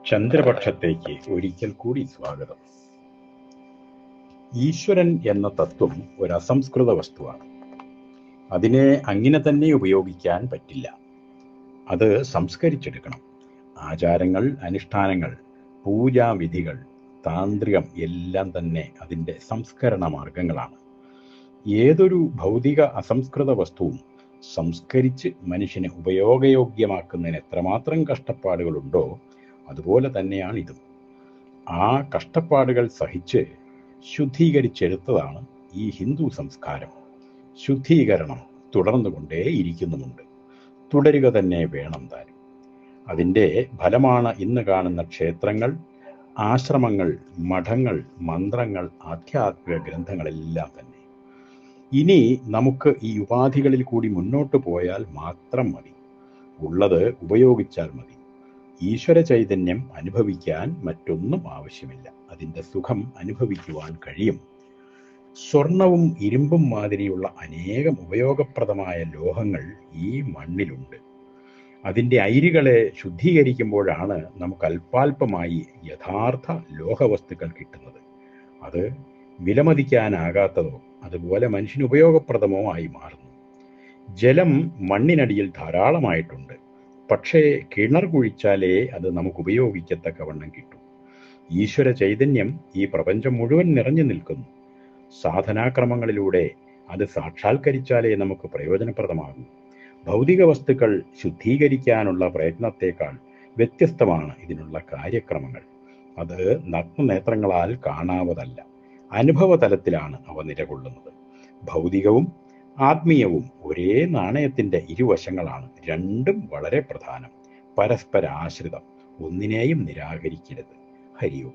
ചന്ദ്രപക്ഷത്തേക്ക് ഒരിക്കൽ കൂടി സ്വാഗതം. ഈശ്വരൻ എന്ന തത്വം ഒരു അസംസ്കൃത വസ്തുവാണ്. അതിനെ അങ്ങനെ തന്നെ ഉപയോഗിക്കാൻ പറ്റില്ല. അത് സംസ്കരിച്ചെടുക്കണം. ആചാരങ്ങൾ, അനുഷ്ഠാനങ്ങൾ, പൂജാവിധികൾ, താന്ത്രികം എല്ലാം തന്നെ അതിൻ്റെ സംസ്കരണ മാർഗങ്ങളാണ്. ഏതൊരു ഭൗതിക അസംസ്കൃത വസ്തുവും സംസ്കരിച്ച് മനുഷ്യനെ ഉപയോഗയോഗ്യമാക്കുന്നതിന് എത്രമാത്രം കഷ്ടപ്പാടുകളുണ്ടോ അതുപോലെ തന്നെയാണ് ഇതും. ആ കഷ്ടപ്പാടുകൾ സഹിച്ച് ശുദ്ധീകരിച്ചെടുത്തതാണ് ഈ ഹിന്ദു സംസ്കാരം. ശുദ്ധീകരണം തുടർന്നുകൊണ്ടേ ഇരിക്കുന്നുമുണ്ട്, തുടരുക തന്നെ വേണം താനും. അതിൻ്റെ ഫലമാണ് ഇന്ന് കാണുന്ന ക്ഷേത്രങ്ങൾ, ആശ്രമങ്ങൾ, മഠങ്ങൾ, മന്ത്രങ്ങൾ, ആധ്യാത്മിക ഗ്രന്ഥങ്ങളെല്ലാം തന്നെ. ഇനി നമുക്ക് ഈ ഉപാധികളിൽ കൂടി മുന്നോട്ട് പോയാൽ മാത്രം മതി. ഉള്ളത് ഉപയോഗിച്ചാൽ മതി. ഈശ്വര ചൈതന്യം അനുഭവിക്കാൻ മറ്റൊന്നും ആവശ്യമില്ല. അതിൻ്റെ സുഖം അനുഭവിക്കുവാൻ കഴിയും. സ്വർണവും ഇരുമ്പും മാതിരിയുള്ള അനേകം ഉപയോഗപ്രദമായ ലോഹങ്ങൾ ഈ മണ്ണിലുണ്ട്. അതിൻ്റെ അയിരുകളെ ശുദ്ധീകരിക്കുമ്പോഴാണ് നമുക്ക് അല്പാൽപമായി യഥാർത്ഥ ലോഹവസ്തുക്കൾ കിട്ടുന്നത്. അത് വിലമതിക്കാനാകാത്തതോ അതുപോലെ മനുഷ്യന് ഉപയോഗപ്രദമോ ആയി മാറുന്നു. ജലം മണ്ണിനടിയിൽ ധാരാളമായിട്ടുണ്ട്. പക്ഷേ കിണർ കുഴിച്ചാലേ അത് നമുക്ക് ഉപയോഗിക്കത്തക്കവണ്ണം കിട്ടും. ഈശ്വര ചൈതന്യം ഈ പ്രപഞ്ചം മുഴുവൻ നിറഞ്ഞു നിൽക്കുന്നു. സാധനാക്രമങ്ങളിലൂടെ അത് സാക്ഷാത്കരിച്ചാലേ നമുക്ക് പ്രയോജനപ്രദമാകൂ. ഭൗതിക വസ്തുക്കൾ ശുദ്ധീകരിക്കാനുള്ള പ്രയത്നത്തെക്കാൾ വ്യത്യസ്തമാണ് ഇതിനുള്ള കാര്യക്രമങ്ങൾ. അത് നഗ്നനേത്രങ്ങളാൽ കാണാവതല്ല. അനുഭവതലത്തിലാണ് അവ നിലകൊള്ളുന്നത്. ഭൗതികവും ആത്മീയവും ഒരേ നാണയത്തിൻ്റെ ഇരുവശങ്ങളാണ്. രണ്ടും വളരെ പ്രധാനം. പരസ്പര ആശ്രിതം. ഒന്നിനെയും നിരാകരിക്കരുത്. ഹരി ഓം.